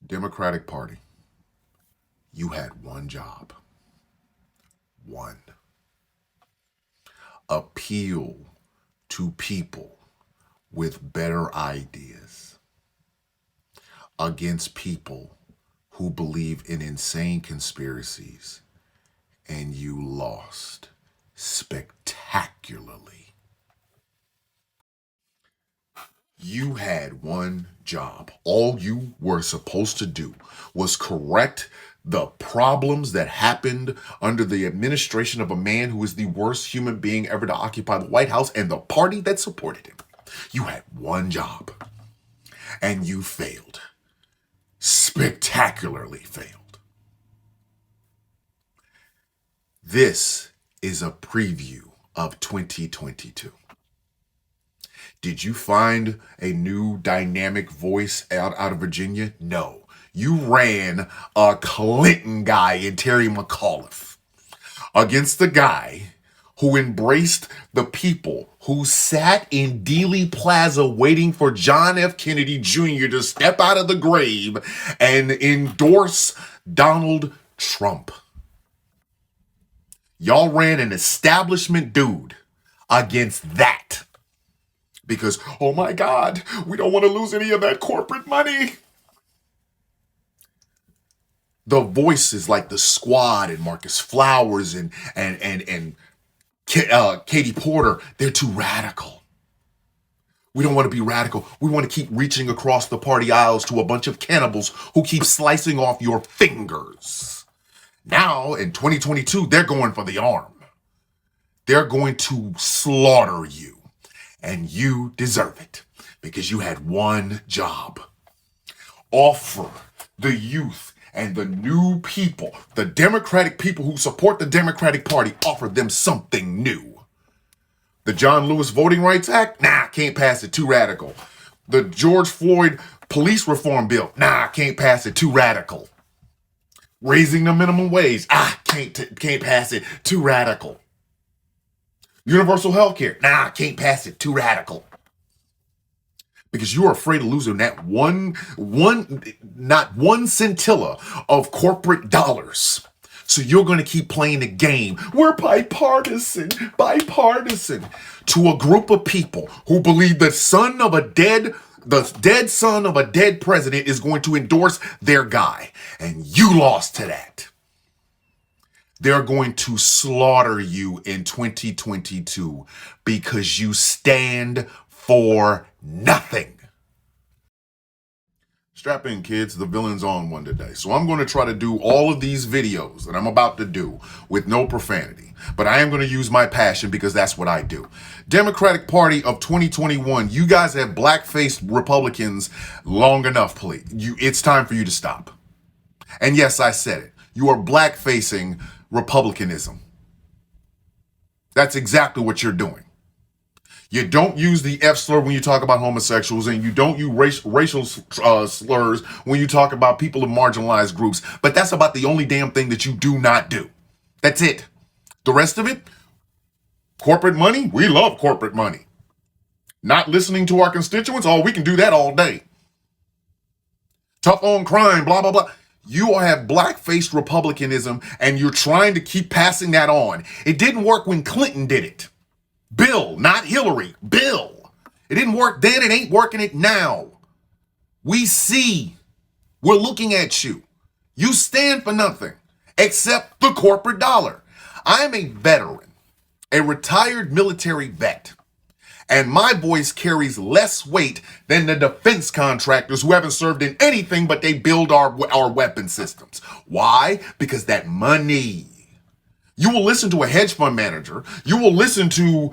Democratic Party, you had one job. One. Appeal to people with better ideas against people who believe in insane conspiracies, and you lost spectacularly. You had one job. All you were supposed to do was correct the problems that happened under the administration of a man who is the worst human being ever to occupy the White House and the party that supported him. You had one job, and you failed. Spectacularly failed. This is a preview of 2022. Did you find a new dynamic voice out of Virginia? No. You ran a Clinton guy in Terry McAuliffe against the guy who embraced the people who sat in Dealey Plaza waiting for John F. Kennedy Jr. to step out of the grave and endorse Donald Trump. Y'all ran an establishment dude against that. Because, oh my God, we don't want to lose any of that corporate money. The voices like the Squad and Marcus Flowers and Katie Porter, they're too radical. We don't want to be radical. We want to keep reaching across the party aisles to a bunch of cannibals who keep slicing off your fingers. Now, in 2022, they're going for the arm. They're going to slaughter you. And you deserve it because you had one job. Offer the youth and the new people, the Democratic people who support the Democratic Party, offer them something new. The John Lewis Voting Rights Act? Nah, can't pass it, too radical. The George Floyd Police Reform Bill? Nah, can't pass it, too radical. Raising the minimum wage? Can't pass it, too radical. Universal health care? Nah, can't pass it, too radical. Because you are afraid of losing that not one scintilla of corporate dollars. So you're going to keep playing the game. We're bipartisan, to a group of people who believe the dead son of a dead president is going to endorse their guy. And you lost to that. They're going to slaughter you in 2022 because you stand for nothing. Strap in, kids. The villain's on one today. So I'm going to try to do all of these videos that I'm about to do with no profanity. But I am going to use my passion because that's what I do. Democratic Party of 2021, you guys have black-faced Republicans long enough, please. It's time for you to stop. And yes, I said it. You are black-facing Republicanism. That's exactly what you're doing. You don't use the F slur when you talk about homosexuals, and you don't use racial slurs when you talk about people in marginalized groups. But that's about the only damn thing that you do not do. That's it. The rest of it, corporate money, we love corporate money. Not listening to our constituents, we can do that all day. Tough on crime, blah, blah, blah. You have black-faced Republicanism, and you're trying to keep passing that on. It didn't work when Clinton did it. Bill, not Hillary. Bill. It didn't work then. It ain't working it now. We see. We're looking at you. You stand for nothing except the corporate dollar. I'm a veteran, a retired military vet. And my voice carries less weight than the defense contractors who haven't served in anything but they build our weapon systems. Why? Because that money. You will listen to a hedge fund manager. You will listen to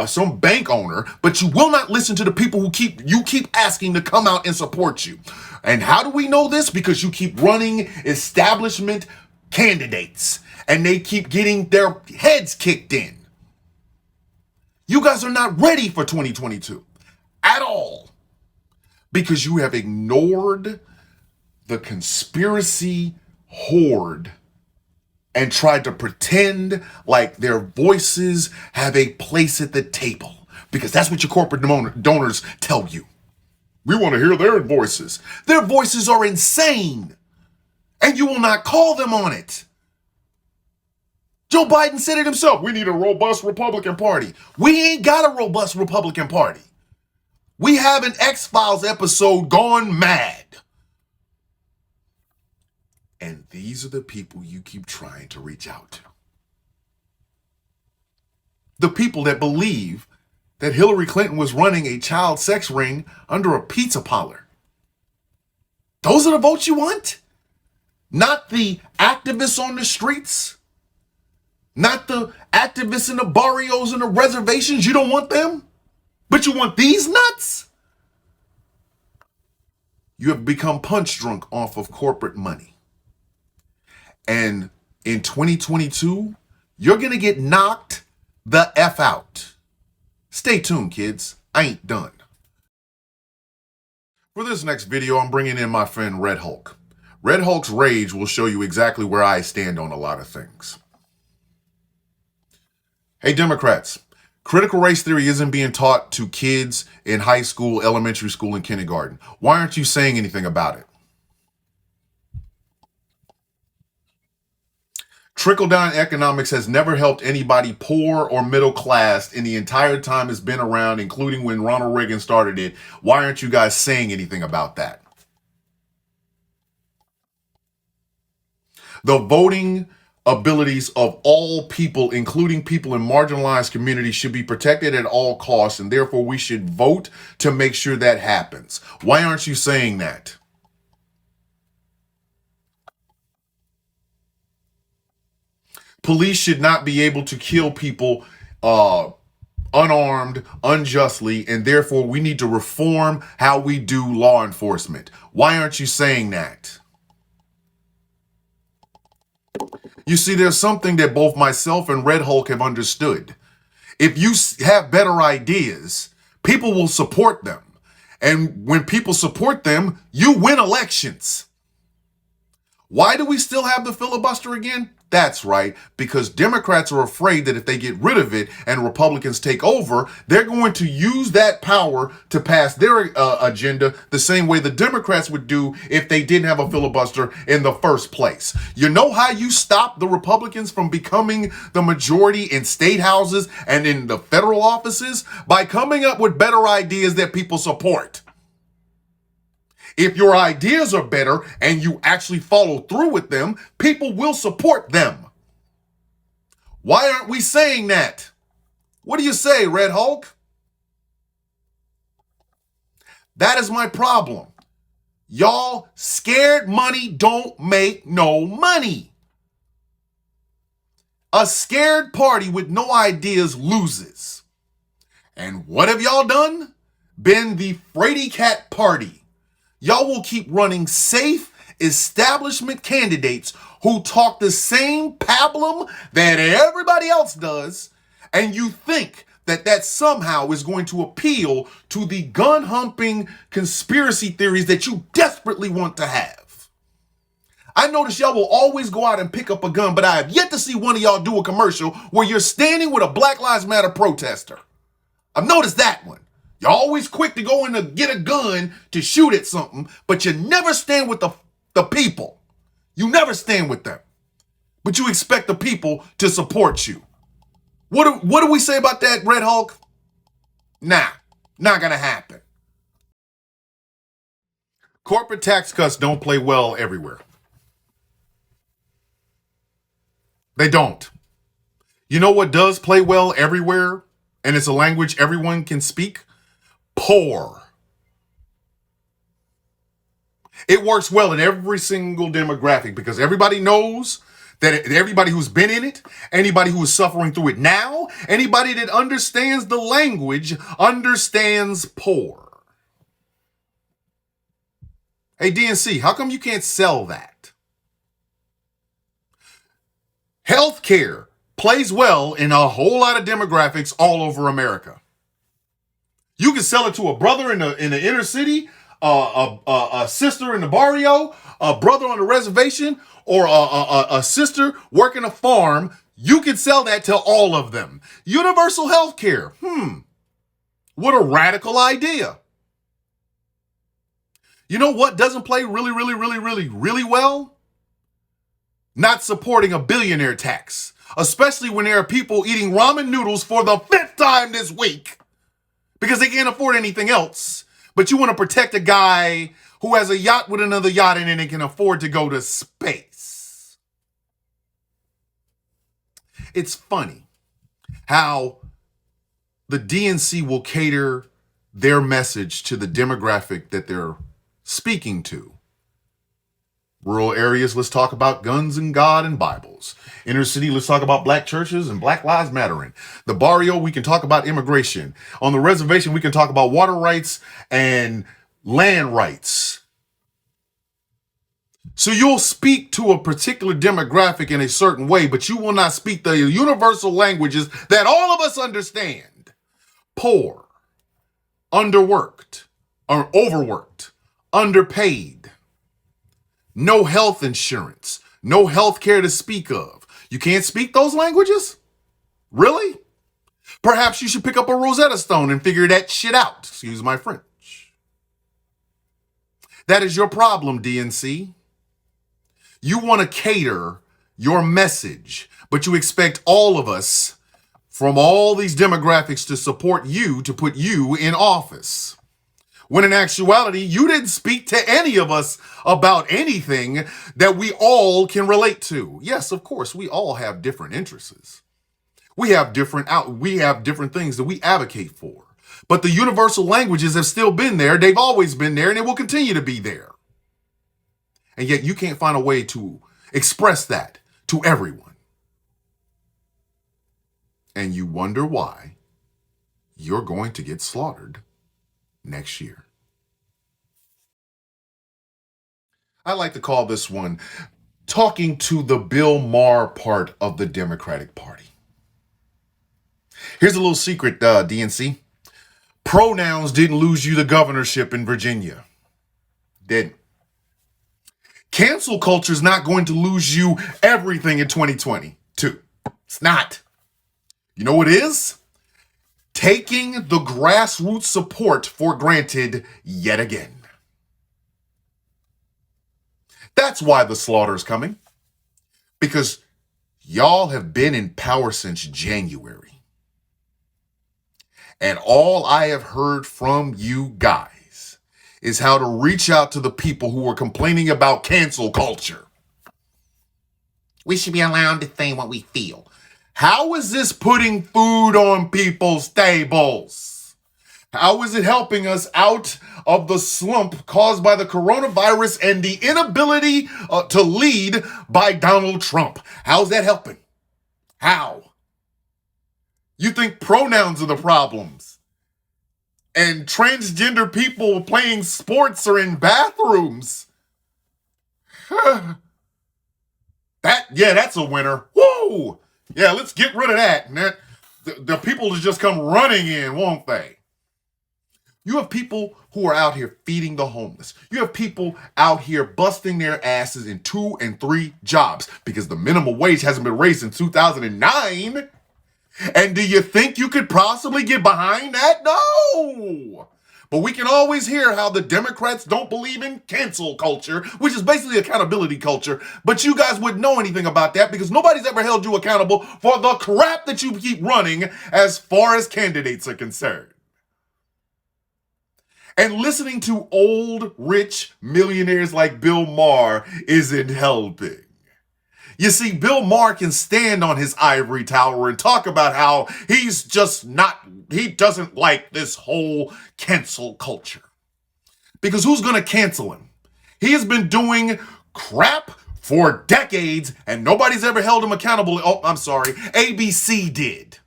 some bank owner, but you will not listen to the people who you keep asking to come out and support you. And how do we know this? Because you keep running establishment candidates, and they keep getting their heads kicked in. You guys are not ready for 2022 at all because you have ignored the conspiracy horde and tried to pretend like their voices have a place at the table because that's what your corporate donors tell you. We want to hear their voices. Their voices are insane, and you will not call them on it. Joe Biden said it himself. We need a robust Republican Party. We ain't got a robust Republican Party. We have an X-Files episode gone mad. And these are the people you keep trying to reach out to. The people that believe that Hillary Clinton was running a child sex ring under a pizza parlor. Those are the votes you want? Not the activists on the streets? Not the activists in the barrios and the reservations? You don't want them? But you want these nuts? You have become punch drunk off of corporate money. And in 2022, you're going to get knocked the F out. Stay tuned, kids. I ain't done. For this next video, I'm bringing in my friend Red Hulk. Red Hulk's rage will show you exactly where I stand on a lot of things. Hey, Democrats, critical race theory isn't being taught to kids in high school, elementary school, and kindergarten. Why aren't you saying anything about it? Trickle-down economics has never helped anybody poor or middle class in the entire time it's been around, including when Ronald Reagan started it. Why aren't you guys saying anything about that? The voting abilities of all people, including people in marginalized communities, should be protected at all costs, and therefore we should vote to make sure that happens. Why aren't you saying that? Police should not be able to kill people unarmed, unjustly, and therefore we need to reform how we do law enforcement. Why aren't you saying that? You see, there's something that both myself and Red Hulk have understood. If you have better ideas, people will support them. And when people support them, you win elections. Why do we still have the filibuster again? That's right, because Democrats are afraid that if they get rid of it and Republicans take over, they're going to use that power to pass their agenda the same way the Democrats would do if they didn't have a filibuster in the first place. You know how you stop the Republicans from becoming the majority in state houses and in the federal offices? By coming up with better ideas that people support. If your ideas are better and you actually follow through with them, people will support them. Why aren't we saying that? What do you say, Red Hulk? That is my problem. Y'all, scared money don't make no money. A scared party with no ideas loses. And what have y'all done? Been the fraidy cat party. Y'all will keep running safe establishment candidates who talk the same pablum that everybody else does, and you think that that somehow is going to appeal to the gun-humping conspiracy theories that you desperately want to have. I notice y'all will always go out and pick up a gun, but I have yet to see one of y'all do a commercial where you're standing with a Black Lives Matter protester. I've noticed that one. You're always quick to go in to get a gun to shoot at something, but you never stand with the people. You never stand with them. But you expect the people to support you. What do we say about that, Red Hulk? Nah, not gonna happen. Corporate tax cuts don't play well everywhere. They don't. You know what does play well everywhere? And it's a language everyone can speak? Poor. It works well in every single demographic because everybody knows that everybody who's been in it, anybody who is suffering through it now, anybody that understands the language understands poor. Hey, DNC, how come you can't sell that? Healthcare plays well in a whole lot of demographics all over America. You can sell it to a brother in the inner city, a sister in the barrio, a brother on the reservation, or a sister working a farm. You can sell that to all of them. Universal health care. What a radical idea. You know what doesn't play really well? Not supporting a billionaire tax, especially when there are people eating ramen noodles for the 5th time this week because they can't afford anything else. But you want to protect a guy who has a yacht with another yacht in it and can afford to go to space. It's funny how the DNC will cater their message to the demographic that they're speaking to. Rural areas, let's talk about guns and God and Bibles. Inner city, let's talk about black churches and Black Lives Mattering. The barrio, we can talk about immigration. On the reservation, we can talk about water rights and land rights. So you'll speak to a particular demographic in a certain way, but you will not speak the universal languages that all of us understand. Poor, underworked, or overworked, underpaid, no health insurance, no health care to speak of. You can't speak those languages? Really? Perhaps you should pick up a Rosetta Stone and figure that shit out. Excuse my French. That is your problem, DNC. You want to cater your message, but you expect all of us from all these demographics to support you, to put you in office. When in actuality, you didn't speak to any of us about anything that we all can relate to. Yes, of course, we all have different interests. We have different things that we advocate for. But the universal languages have still been there. They've always been there, and they will continue to be there. And yet you can't find a way to express that to everyone. And you wonder why you're going to get slaughtered next year. I like to call this one talking to the Bill Maher part of the Democratic Party. Here's a little secret, DNC. Pronouns didn't lose you the governorship in Virginia. Didn't. Cancel culture is not going to lose you everything in 2022. It's not. You know what it is? Taking the grassroots support for granted yet again. That's why the slaughter is coming. Because y'all have been in power since January. And all I have heard from you guys is how to reach out to the people who are complaining about cancel culture. We should be allowed to say what we feel. How is this putting food on people's tables? How is it helping us out of the slump caused by the coronavirus and the inability to lead by Donald Trump? How's that helping? How? You think pronouns are the problems? And transgender people playing sports are in bathrooms? That's a winner. Woo! Yeah, let's get rid of that. And the people will just come running in, won't they? You have people who are out here feeding the homeless. You have people out here busting their asses in 2 and 3 jobs because the minimum wage hasn't been raised since 2009. And do you think you could possibly get behind that? No. But we can always hear how the Democrats don't believe in cancel culture, which is basically accountability culture. But you guys wouldn't know anything about that because nobody's ever held you accountable for the crap that you keep running as far as candidates are concerned. And listening to old, rich millionaires like Bill Maher isn't helping. You see, Bill Maher can stand on his ivory tower and talk about how he doesn't like this whole cancel culture. Because who's going to cancel him? He has been doing crap for decades and nobody's ever held him accountable. Oh, I'm sorry. ABC did.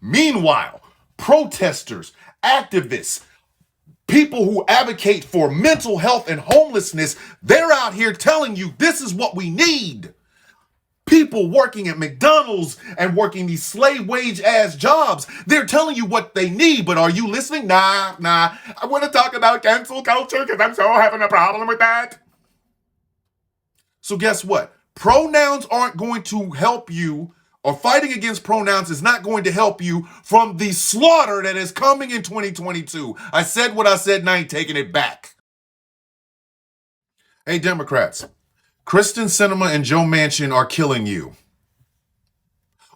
Meanwhile, protesters, activists, people who advocate for mental health and homelessness, they're out here telling you this is what we need. People working at McDonald's and working these slave wage ass jobs, they're telling you what they need, but are you listening? Nah. I want to talk about cancel culture because I'm so having a problem with that. So guess what? Pronouns aren't going to help you, or fighting against pronouns is not going to help you from the slaughter that is coming in 2022. I said what I said and I ain't taking it back. Hey, Democrats, Kristen Sinema and Joe Manchin are killing you.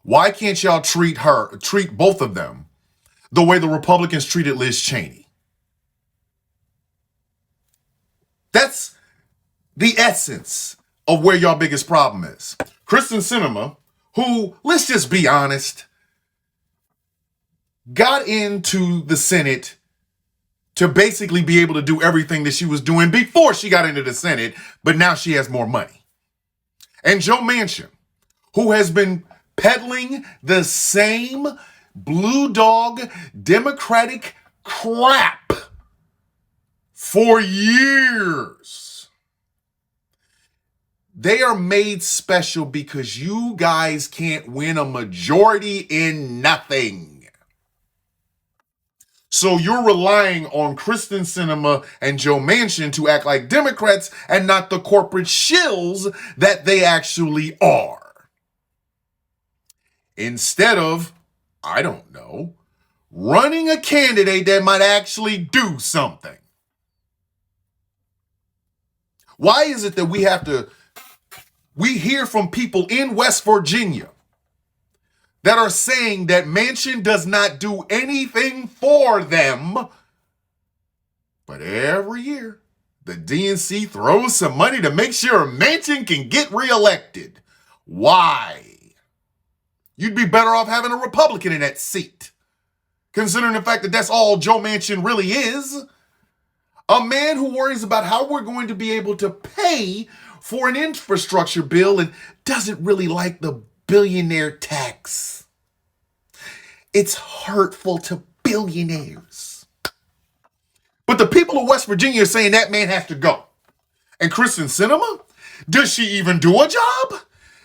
Why can't y'all treat both of them the way the Republicans treated Liz Cheney? That's the essence of where your biggest problem is. Kristen Sinema, who, let's just be honest, got into the Senate to basically be able to do everything that she was doing before she got into the Senate, but now she has more money. And Joe Manchin, who has been peddling the same blue dog Democratic crap for years. They are made special because you guys can't win a majority in nothing. So you're relying on Kristen Sinema and Joe Manchin to act like Democrats and not the corporate shills that they actually are. Instead of, I don't know, running a candidate that might actually do something. Why is it that we hear from people in West Virginia that are saying that Manchin does not do anything for them, but every year the DNC throws some money to make sure Manchin can get reelected? Why? You'd be better off having a Republican in that seat, considering the fact that that's all Joe Manchin really is. A man who worries about how we're going to be able to pay for an infrastructure bill and doesn't really like the billionaire tax. It's hurtful to billionaires. But the people of West Virginia are saying that man has to go. And Kristen Sinema, does she even do a job?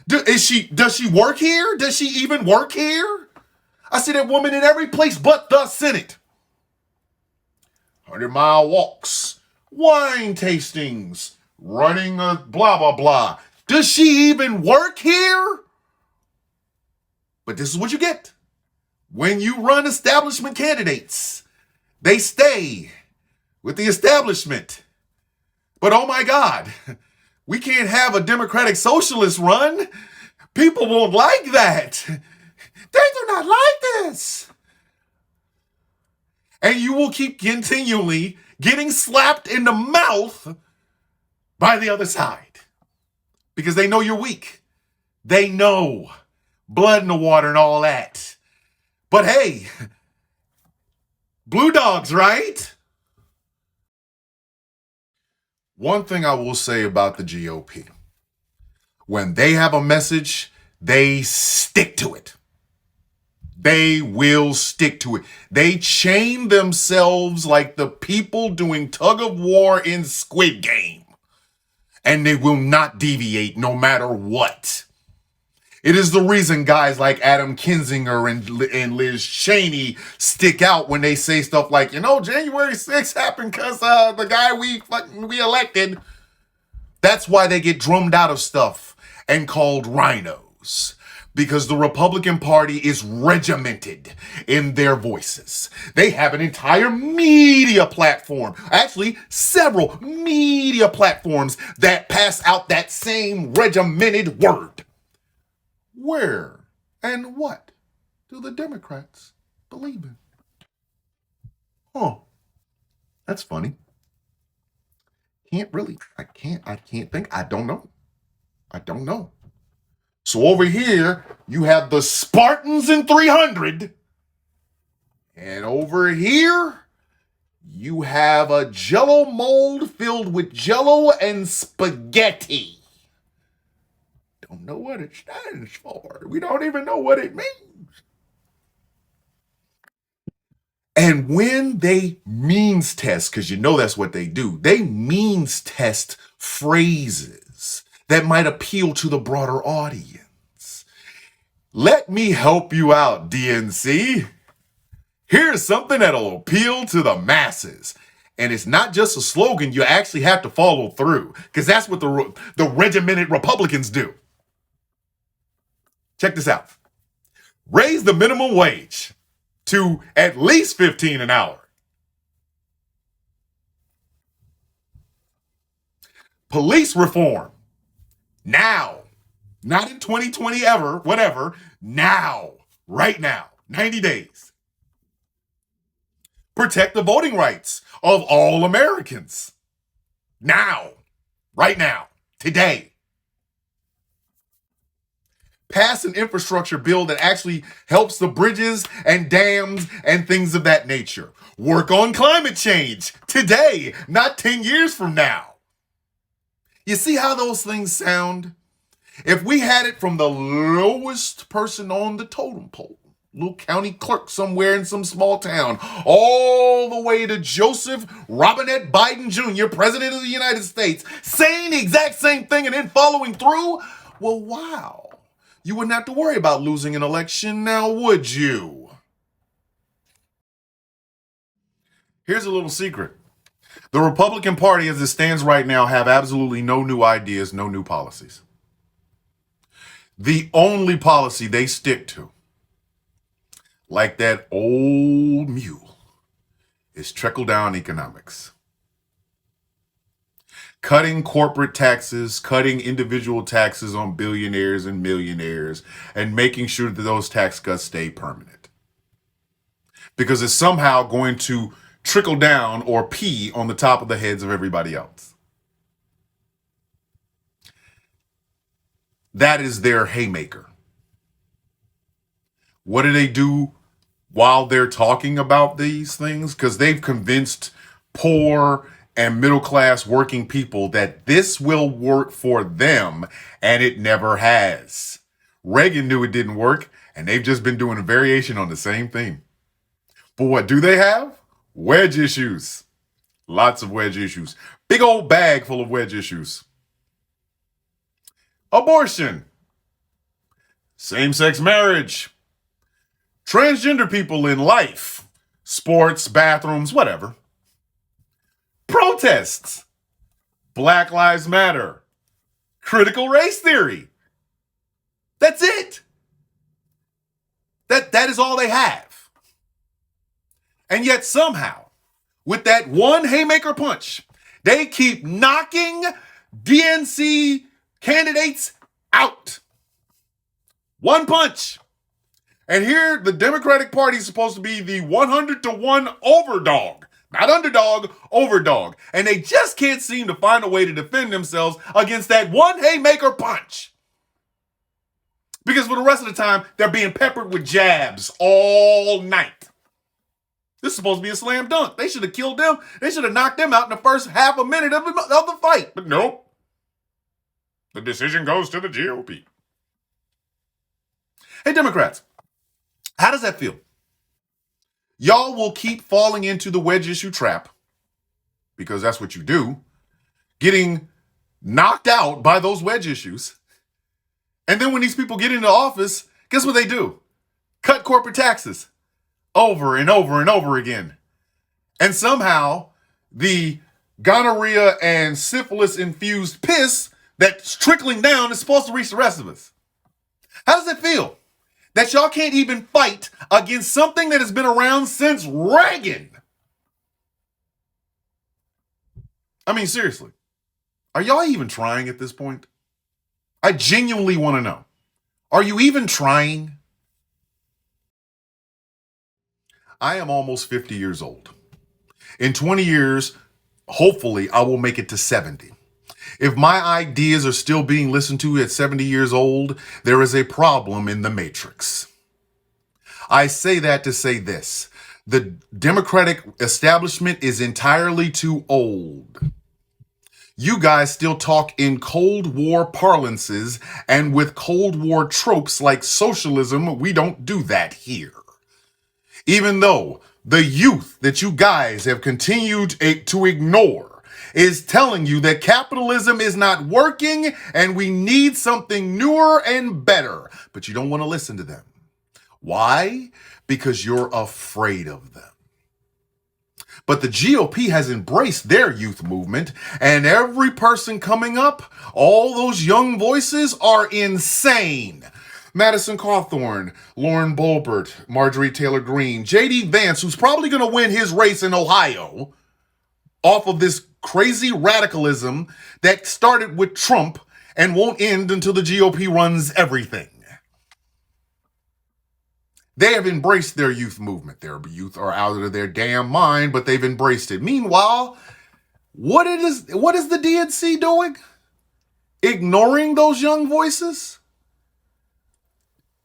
Does she work here? Does she even work here? I see that woman in every place but the Senate. 100-mile walks, wine tastings, running a blah, blah, blah. Does she even work here? But this is what you get when you run establishment candidates. They stay with the establishment. But oh my God, we can't have a Democratic Socialist run. People won't like that. They do not like this. And you will keep continually getting slapped in the mouth by the other side because they know you're weak. They know blood in the water and all that. But hey, blue dogs, right? One thing I will say about the GOP, when they have a message, they stick to it. They will stick to it. They chain themselves like the people doing tug of war in Squid Game. And they will not deviate no matter what. It is the reason guys like Adam Kinzinger and Liz Cheney stick out when they say stuff like, January 6th happened because the guy we elected. That's why they get drummed out of stuff and called rhinos. Because the Republican Party is regimented in their voices. They have an entire media platform, actually several media platforms that pass out that same regimented word. Where and what do the Democrats believe in? Oh, that's funny. I can't think. I don't know. So over here, you have the Spartans in 300. And over here, you have a Jell-O mold filled with Jell-O and spaghetti. Don't know what it stands for. We don't even know what it means. And when they means test, because that's what they do, they means test phrases that might appeal to the broader audience. Let me help you out, DNC. Here's something that'll appeal to the masses. And it's not just a slogan, you actually have to follow through, because that's what the regimented Republicans do. Check this out. Raise the minimum wage to at least $15 an hour. Police reform. Now. Not in 2020 ever, whatever. Now. Right now. 90 days. Protect the voting rights of all Americans. Now. Right now. Today. Pass an infrastructure bill that actually helps the bridges and dams and things of that nature. Work on climate change today, not 10 years from now. You see how those things sound? If we had it from the lowest person on the totem pole, little county clerk somewhere in some small town, all the way to Joseph Robinette Biden Jr., President of the United States, saying the exact same thing and then following through, well, wow. You wouldn't have to worry about losing an election now, would you? Here's a little secret. The Republican Party, as it stands right now, have absolutely no new ideas, no new policies. The only policy they stick to, like that old mule, is trickle-down economics. Cutting corporate taxes, cutting individual taxes on billionaires and millionaires, and making sure that those tax cuts stay permanent. Because it's somehow going to trickle down or pee on the top of the heads of everybody else. That is their haymaker. What do they do while they're talking about these things? Because they've convinced poor and middle-class working people that this will work for them, and it never has. Reagan knew it didn't work, and they've just been doing a variation on the same thing. But what do they have? Wedge issues. Lots of wedge issues. Big old bag full of wedge issues. Abortion. Same-sex marriage. Transgender people in life. Sports, bathrooms, whatever. Protests. Black Lives Matter. Critical race theory. That's it. That is all they have. And yet somehow, with that one haymaker punch, they keep knocking DNC candidates out. One punch. And here the Democratic Party is supposed to be the 100-to-1 overdog. Not underdog, overdog. And they just can't seem to find a way to defend themselves against that one haymaker punch. Because for the rest of the time, they're being peppered with jabs all night. This is supposed to be a slam dunk. They should have killed them. They should have knocked them out in the first half a minute of the fight. But nope. The decision goes to the GOP. Hey, Democrats, how does that feel? Y'all will keep falling into the wedge issue trap, because that's what you do, getting knocked out by those wedge issues. And then when these people get into office, guess what they do? Cut corporate taxes over and over and over again. And somehow the gonorrhea and syphilis-infused piss that's trickling down is supposed to reach the rest of us. How does it feel that y'all can't even fight against something that has been around since Reagan? I mean, seriously, are y'all even trying at this point? I genuinely want to know. Are you even trying? I am almost 50 years old. In 20 years, hopefully, I will make it to 70. If my ideas are still being listened to at 70 years old, there is a problem in the matrix. I say that to say this. The Democratic establishment is entirely too old. You guys still talk in Cold War parlances and with Cold War tropes like socialism. We don't do that here. Even though the youth that you guys have continued to ignore is telling you that capitalism is not working and we need something newer and better. But you don't want to listen to them. Why? Because you're afraid of them. But the GOP has embraced their youth movement, and every person coming up, all those young voices are insane. Madison Cawthorn, Lauren Boebert, Marjorie Taylor Greene, J.D. Vance, who's probably going to win his race in Ohio off of this crazy radicalism that started with Trump and won't end until the GOP runs everything. They have embraced their youth movement. Their youth are out of their damn mind, but they've embraced it. Meanwhile, what is the DNC doing? Ignoring those young voices?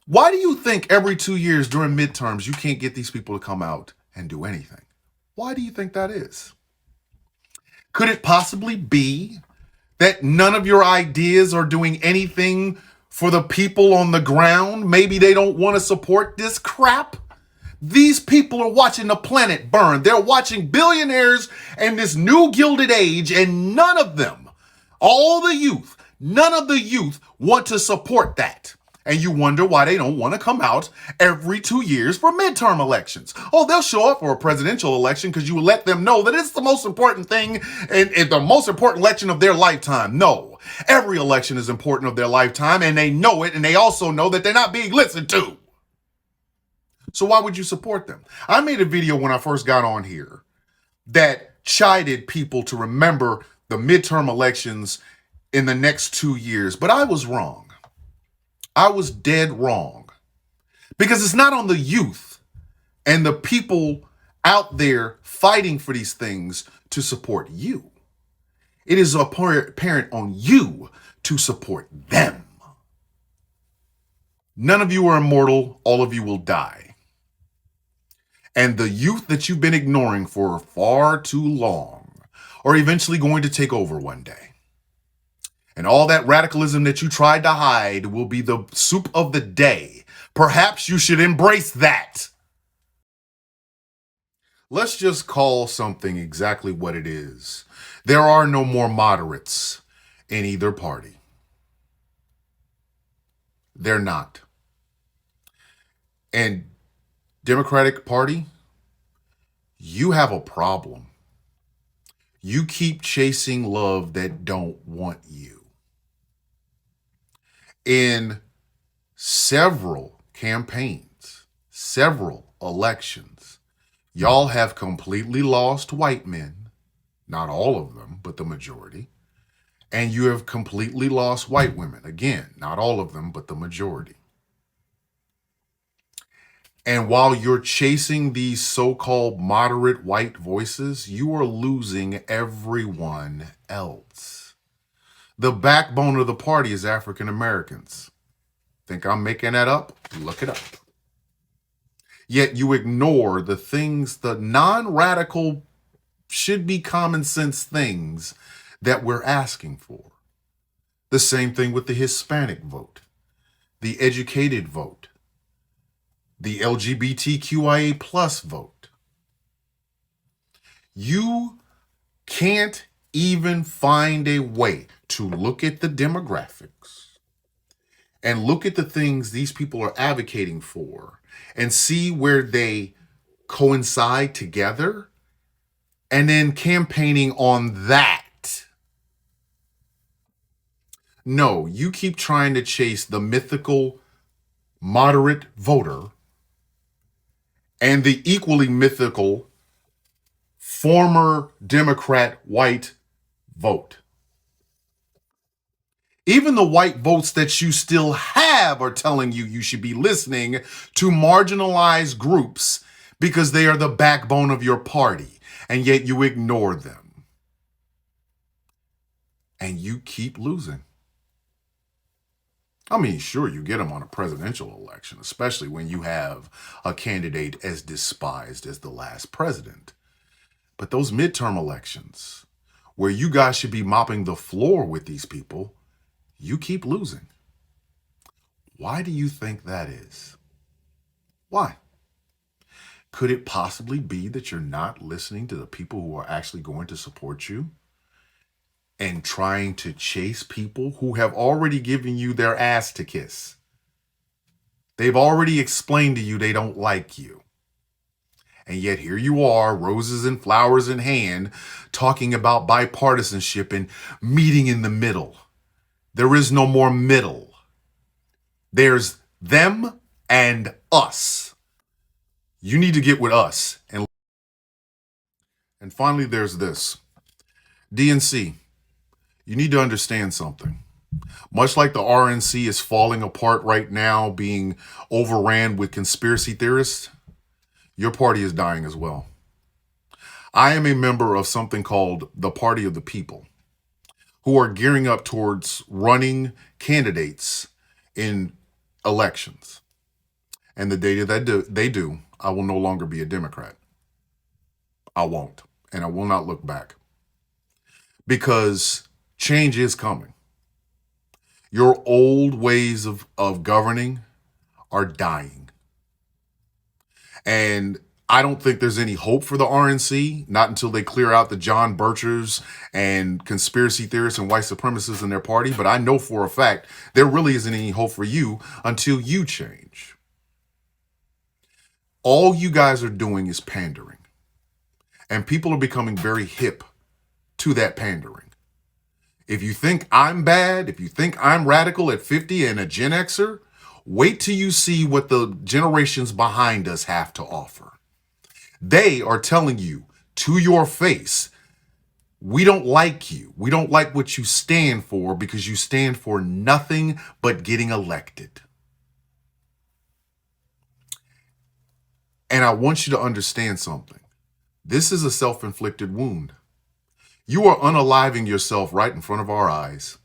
Why do you think every 2 years during midterms you can't get these people to come out and do anything? Why do you think that is? Could it possibly be that none of your ideas are doing anything for the people on the ground? Maybe they don't want to support this crap? These people are watching the planet burn. They're watching billionaires and this new gilded age, and none of them, none of the youth want to support that. And you wonder why they don't want to come out every 2 years for midterm elections. Oh, they'll show up for a presidential election because you let them know that it's the most important thing and the most important election of their lifetime. No, every election is important of their lifetime, and they know it, and they also know that they're not being listened to. So why would you support them? I made a video when I first got on here that chided people to remember the midterm elections in the next 2 years, but I was wrong. I was dead wrong, because it's not on the youth and the people out there fighting for these things to support you. It is apparent on you to support them. None of you are immortal. All of you will die. And the youth that you've been ignoring for far too long are eventually going to take over one day. And all that radicalism that you tried to hide will be the soup of the day. Perhaps you should embrace that. Let's just call something exactly what it is. There are no more moderates in either party. They're not. And Democratic Party, you have a problem. You keep chasing love that don't want you. In several campaigns, several elections, y'all have completely lost white men, not all of them, but the majority, and you have completely lost white women. Again, not all of them, but the majority. And while you're chasing these so-called moderate white voices, you are losing everyone else. The backbone of the party is African Americans. Think I'm making that up? Look it up. Yet you ignore the things, the non-radical, should be common sense things that we're asking for. The same thing with the Hispanic vote, the educated vote, the LGBTQIA plus vote. You can't even find a way to look at the demographics and look at the things these people are advocating for and see where they coincide together, and then campaigning on that. No, you keep trying to chase the mythical moderate voter and the equally mythical former Democrat white vote. Even the white votes that you still have are telling you you should be listening to marginalized groups because they are the backbone of your party, and yet you ignore them. And you keep losing. I mean, sure, you get them on a presidential election, especially when you have a candidate as despised as the last president. But those midterm elections, where you guys should be mopping the floor with these people, you keep losing. Why do you think that is? Why? Could it possibly be that you're not listening to the people who are actually going to support you and trying to chase people who have already given you their ass to kiss? They've already explained to you they don't like you. And yet here you are, roses and flowers in hand, talking about bipartisanship and meeting in the middle. There is no more middle. There's them and us. You need to get with us. And finally, there's this. DNC, you need to understand something. Much like the RNC is falling apart right now, being overran with conspiracy theorists, your party is dying as well. I am a member of something called the Party of the People, who are gearing up towards running candidates in elections. And the day that they do, I will no longer be a Democrat. I won't. And I will not look back. Because change is coming. Your old ways of governing are dying. And I don't think there's any hope for the RNC, not until they clear out the John Birchers and conspiracy theorists and white supremacists in their party. But I know for a fact there really isn't any hope for you until you change. All you guys are doing is pandering. And people are becoming very hip to that pandering. If you think I'm bad, if you think I'm radical at 50 and a Gen Xer, wait till you see what the generations behind us have to offer. They are telling you to your face, we don't like you. We don't like what you stand for because you stand for nothing but getting elected. And I want you to understand something. This is a self-inflicted wound. You are unaliving yourself right in front of our eyes.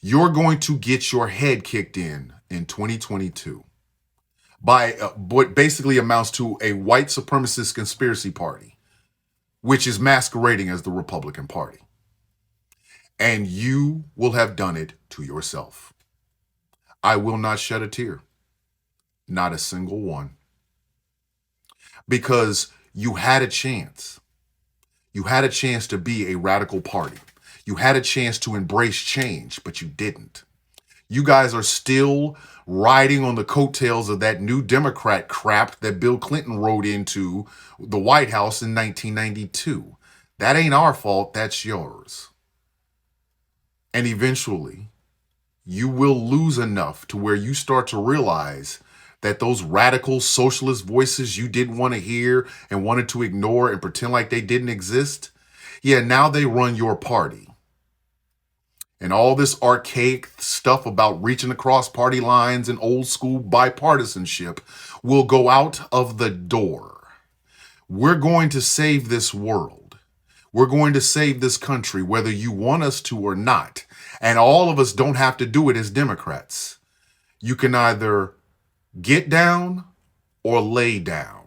You're going to get your head kicked in 2022 by what basically amounts to a white supremacist conspiracy party, which is masquerading as the Republican Party. And you will have done it to yourself. I will not shed a tear. Not a single one. Because you had a chance. You had a chance to be a radical party. You had a chance to embrace change, but you didn't. You guys are still riding on the coattails of that new Democrat crap that Bill Clinton rode into the White House in 1992. That ain't our fault, that's yours. And eventually, you will lose enough to where you start to realize that those radical socialist voices you didn't want to hear and wanted to ignore and pretend like they didn't exist, yeah, now they run your party. And all this archaic stuff about reaching across party lines and old school bipartisanship will go out of the door. We're going to save this world. We're going to save this country, whether you want us to or not. And all of us don't have to do it as Democrats. You can either get down or lay down.